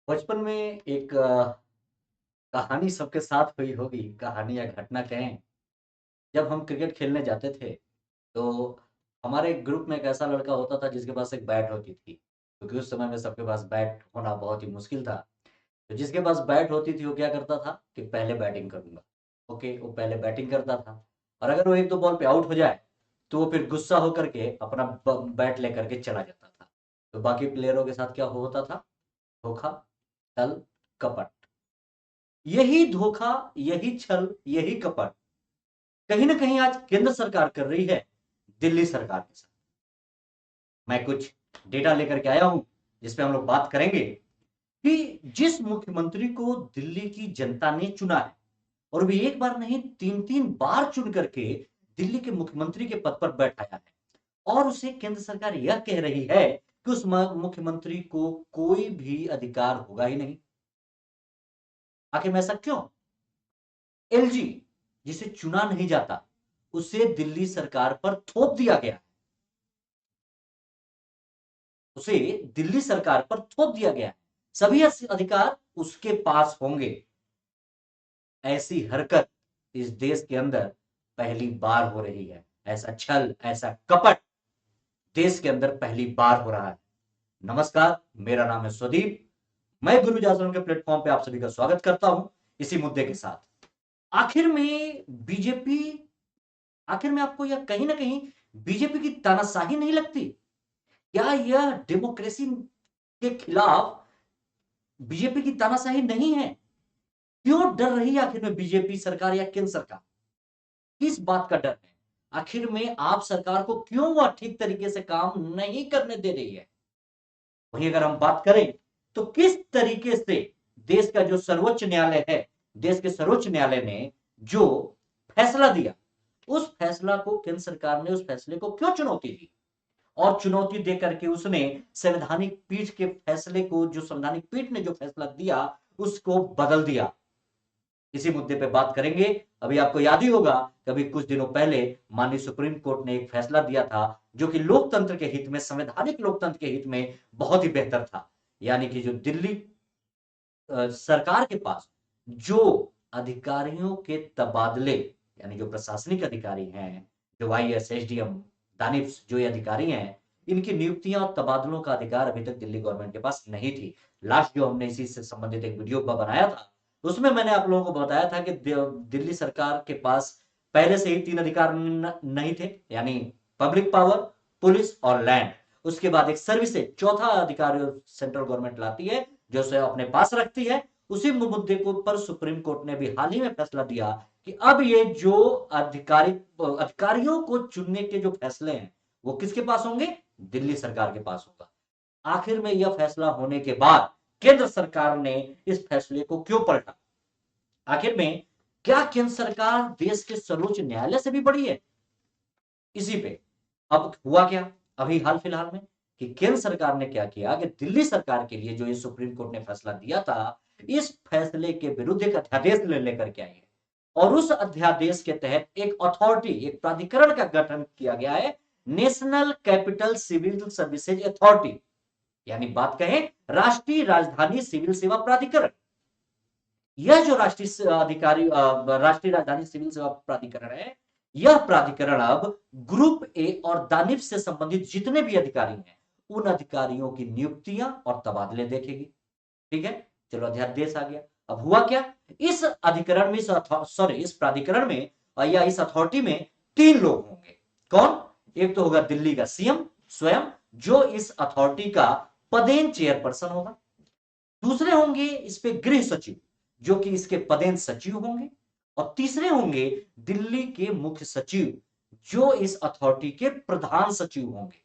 बचपन में एक कहानी सबके साथ हुई होगी, कहानी या घटना कहें। जब हम क्रिकेट खेलने जाते थे, तो हमारे ग्रुप में एक ऐसा लड़का होता था जिसके पास एक बैट होती थी, क्योंकि उस समय में सबके पास बैट होना बहुत ही मुश्किल था। तो जिसके पास बैट होती थी, वो क्या करता था कि पहले बैटिंग करूँगा। ओके, वो पहले बैटिंग करता था और अगर वो 1-2 बॉल पे आउट हो जाए, तो वो फिर गुस्सा होकर के अपना ब बैट लेकर के चला जाता था। तो बाकी प्लेयरों के साथ क्या होता था? धोखा, छल, कपट। यही धोखा, यही छल, यही कपट कहीं ना कहीं आज केंद्र सरकार कर रही है दिल्ली सरकार के साथ। मैं कुछ डेटा लेकर के आया हूं जिसपे हम लोग बात करेंगे कि जिस मुख्यमंत्री को दिल्ली की जनता ने चुना है, और भी एक बार नहीं, तीन तीन बार चुन करके दिल्ली के मुख्यमंत्री के पद पर बैठाया है, और उसे केंद्र सरकार यह कह रही है कि उस मुख्यमंत्री को कोई भी अधिकार होगा ही नहीं। आखिर में ऐसा क्यों? एलजी, जिसे चुना नहीं जाता, उसे दिल्ली सरकार पर थोप दिया गया। उसे दिल्ली सरकार पर थोप दिया गया। सभी अधिकार उसके पास होंगे। ऐसी हरकत इस देश के अंदर पहली बार हो रही है। ऐसा छल, ऐसा कपट देश के अंदर पहली बार हो रहा है। नमस्कार, मेरा नाम है स्वदीप। मैं गुरु आश्रम के प्लेटफॉर्म पे आप सभी का स्वागत करता हूं इसी मुद्दे के साथ। आखिर में बीजेपी, आखिर में आपको यह कहीं ना कहीं बीजेपी की तानाशाही नहीं लगती? क्या यह डेमोक्रेसी के खिलाफ बीजेपी की तानाशाही नहीं है? क्यों डर रही है आखिर में बीजेपी सरकार या केंद्र सरकार? किस बात का डर है? आखिर में आप सरकार को क्यों वह ठीक तरीके से काम नहीं करने दे रही है? वहीं अगर हम बात करें, तो किस तरीके से देश का जो सर्वोच्च न्यायालय है, देश के सर्वोच्च न्यायालय ने जो फैसला दिया, उस फैसला को केंद्र सरकार ने, उस फैसले को क्यों चुनौती दी? और चुनौती देकर के उसने संवैधानिक पीठ के फैसले को, जो संवैधानिक पीठ ने जो फैसला दिया, उसको बदल दिया। इसी मुद्दे पे बात करेंगे। अभी आपको याद ही होगा, कभी कुछ दिनों पहले माननीय सुप्रीम कोर्ट ने एक फैसला दिया था, जो कि लोकतंत्र के हित में, संवैधानिक लोकतंत्र के हित में बहुत ही बेहतर था। यानी कि जो दिल्ली सरकार के पास जो अधिकारियों के तबादले, यानी जो प्रशासनिक अधिकारी हैं, जो आईएएस, एसडीएम, दानिश, जो ये अधिकारी हैं, इनकी नियुक्तियां और तबादलों का अधिकार अभी तक दिल्ली गवर्नमेंट के पास नहीं थी। लास्ट जो हमने इसी से संबंधित एक वीडियो बनाया था, उसमें मैंने आप लोगों को बताया था कि दिल्ली सरकार के पास पहले से ही 3 अधिकार नहीं थे, यानी पब्लिक पावर, पुलिस और लैंड। उसके बाद एक सर्विस, चौथा अधिकार सेंट्रल गवर्नमेंट लाती है, जो उसे अपने पास रखती है। उसी मुद्दे को पर सुप्रीम कोर्ट ने भी हाल ही में फैसला दिया कि अब ये जो अधिकारियों को चुनने के जो फैसले हैं, वो किसके पास होंगे? दिल्ली सरकार के पास होगा। आखिर में यह फैसला होने के बाद केंद्र सरकार ने इस फैसले को क्यों पलटा? आखिर में क्या केंद्र सरकार देश के सर्वोच्च न्यायालय से भी बड़ी है? इसी पे अब हुआ क्या, अभी हाल फिलहाल में, कि केंद्र सरकार ने क्या किया कि दिल्ली सरकार के लिए जो ये सुप्रीम कोर्ट ने फैसला दिया था, इस फैसले के विरुद्ध एक अध्यादेश लेकर के आई है। और उस अध्यादेश के तहत एक अथॉरिटी, एक प्राधिकरण का गठन किया गया है, national capital civil services authority, यानी बात कहें राष्ट्रीय राजधानी सिविल सेवा प्राधिकरण। यह जो राष्ट्रीय राजधानी सिविल सेवा प्राधिकरण है, यह प्राधिकरण अब ग्रुप ए और दानिश से संबंधित जितने भी अधिकारी हैं, उन अधिकारियों की नियुक्तियां और तबादले देखेगी। ठीक है, चलो अध्यादेश आ गया। अब हुआ क्या, इस अधिकरण में, इस प्राधिकरण में या इस अथॉरिटी में 3 लोग होंगे। कौन? एक तो होगा दिल्ली का सीएम स्वयं, जो इस अथॉरिटी का पदेन चेयरपर्सन होगा। दूसरे होंगे इस पे गृह सचिव, जो कि इसके पदेन सचिव होंगे। और तीसरे होंगे दिल्ली के मुख्य सचिव, जो इस अथॉरिटी के प्रधान सचिव होंगे।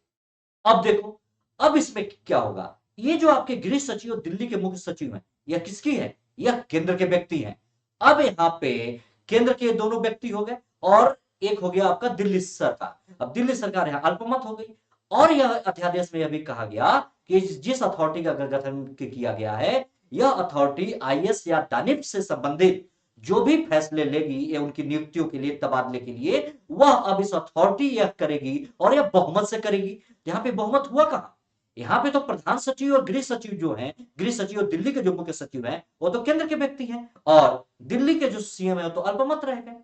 अब देखो, अब इसमें क्या होगा, ये जो आपके गृह सचिव और दिल्ली के मुख्य सचिव हैं, यह किसकी है? यह केंद्र के व्यक्ति हैं। अब यहां पे केंद्र के दोनों व्यक्ति हो गए, और एक हो गया आपका दिल्ली सरकार। अब दिल्ली सरकार यहां अल्पमत हो गई। और यह अध्यादेश में यह भी कहा गया कि जिस अथॉरिटी का गठन किया गया है, यह अथॉरिटी आईएएस या दानिश से संबंधित जो भी फैसले लेगी, ये उनकी नियुक्तियों के लिए, तबादले के लिए, वह अब इस अथॉरिटी यह करेगी, और यह बहुमत से करेगी। यहां पे बहुमत हुआ कहां? यहाँ पे तो प्रधान सचिव और गृह सचिव जो हैं, गृह सचिव और दिल्ली के जो मुख्य सचिव हैं वो तो केंद्र के व्यक्ति हैं, और दिल्ली के जो सीएम है वो तो अल्पमत रह गए।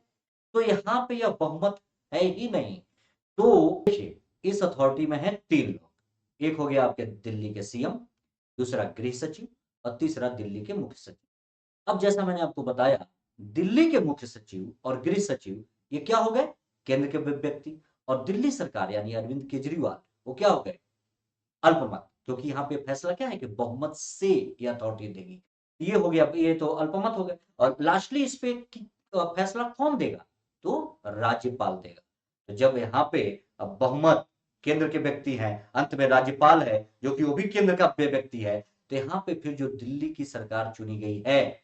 तो यहाँ पे यह बहुमत है ही नहीं। तो देखिए, इस अथॉरिटी में है 3 लोग, एक हो गया आपके दिल्ली के सीएम, दूसरा गृह सचिव और तीसरा दिल्ली के मुख्य सचिव। अब जैसा मैंने आपको बताया, दिल्ली के मुख्य सचिव और गृह सचिव ये क्या हो गए, केंद्र के व्यक्ति, और दिल्ली सरकार यानी अरविंद केजरीवाल वो क्या हो गए, अल्पमत। क्योंकि यहाँ पे फैसला क्या है कि बहुमत से ये अथॉरिटी देगी। ये हो गया, ये तो अल्पमत हो गए, और लास्टली इस पे फैसला कौन देगा, तो राज्यपाल देगा। तो जब यहाँ पे अब बहुमत केंद्र के व्यक्ति हैं, अंत में राज्यपाल है जो कि वो भी केंद्र का व्यक्ति है, तो यहाँ पे फिर जो दिल्ली की सरकार चुनी गई है,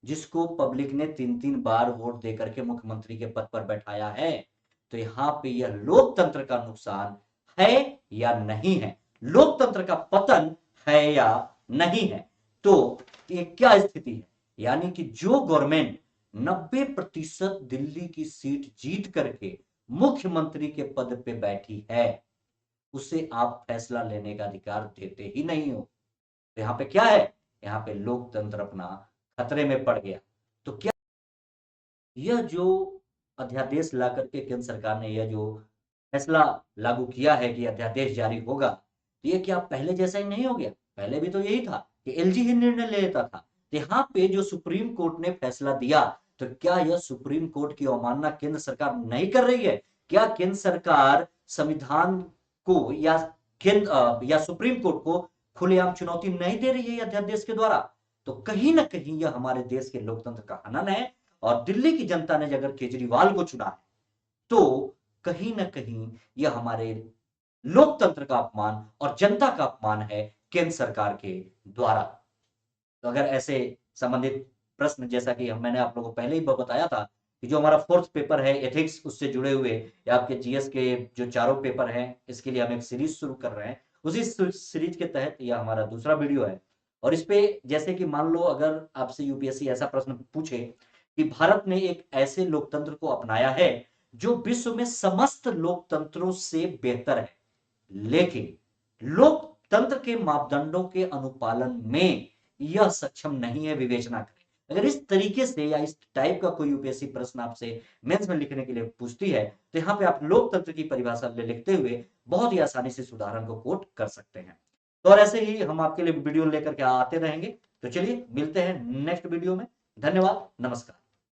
जिसको पब्लिक ने 3-3 बार वोट देकर के मुख्यमंत्री के पद पर बैठाया है, तो यहाँ पे यह लोकतंत्र का नुकसान है या नहीं है, लोकतंत्र का पतन है या नहीं है। तो ये क्या स्थिति है, यानी कि जो गवर्नमेंट 90% दिल्ली की सीट जीत करके मुख्यमंत्री के पद पे बैठी है, उसे आप फैसला लेने का अधिकार देते ही नहीं हो। तो यहाँ पे क्या है, यहाँ पे लोकतंत्र अपना खतरे में पड़ गया। तो क्या यह जो अध्यादेश ला करके केंद्र सरकार ने यह जो फैसला लागू किया है कि अध्यादेश जारी होगा, तो ये क्या पहले जैसा ही नहीं हो गया? पहले भी तो यही था कि एलजी ही निर्णय ले लेता था। तो यहाँ पे जो सुप्रीम कोर्ट ने फैसला दिया, तो क्या यह सुप्रीम कोर्ट की अवमानना केंद्र सरकार नहीं कर रही है? क्या केंद्र सरकार संविधान को या सुप्रीम कोर्ट को खुलेआम चुनौती नहीं दे रही है अध्यादेश के द्वारा? तो कहीं ना कहीं यह हमारे देश के लोकतंत्र का हनन है, और दिल्ली की जनता ने अगर केजरीवाल को चुना है, तो कहीं ना कहीं यह हमारे लोकतंत्र का अपमान और जनता का अपमान है केंद्र सरकार के द्वारा। तो अगर ऐसे संबंधित प्रश्न, जैसा कि मैंने आप लोगों को पहले ही बताया था कि जो हमारा 4th पेपर है एथिक्स, उससे जुड़े हुए या आपके जीएस के जो चारों पेपर हैं, इसके लिए हम एक सीरीज शुरू कर रहे हैं। उसी सीरीज के तहत यह हमारा दूसरा वीडियो है। और इस पे जैसे कि मान लो अगर आपसे यूपीएससी ऐसा प्रश्न पूछे कि भारत ने एक ऐसे लोकतंत्र को अपनाया है जो विश्व में समस्त लोकतंत्रों से बेहतर है, लेकिन लोकतंत्र के मापदंडों के अनुपालन में यह सक्षम नहीं है, विवेचना करें। अगर इस तरीके से या इस टाइप का कोई यूपीएससी प्रश्न आपसे मेंस में लिखने के लिए पूछती है, तो यहाँ पे आप लोकतंत्र की परिभाषा लिखते हुए बहुत ही आसानी से इस उदाहरण को कोट कर सकते हैं। तो और ऐसे ही हम आपके लिए वीडियो लेकर के आते रहेंगे। तो चलिए मिलते हैं नेक्स्ट वीडियो में। धन्यवाद, नमस्कार।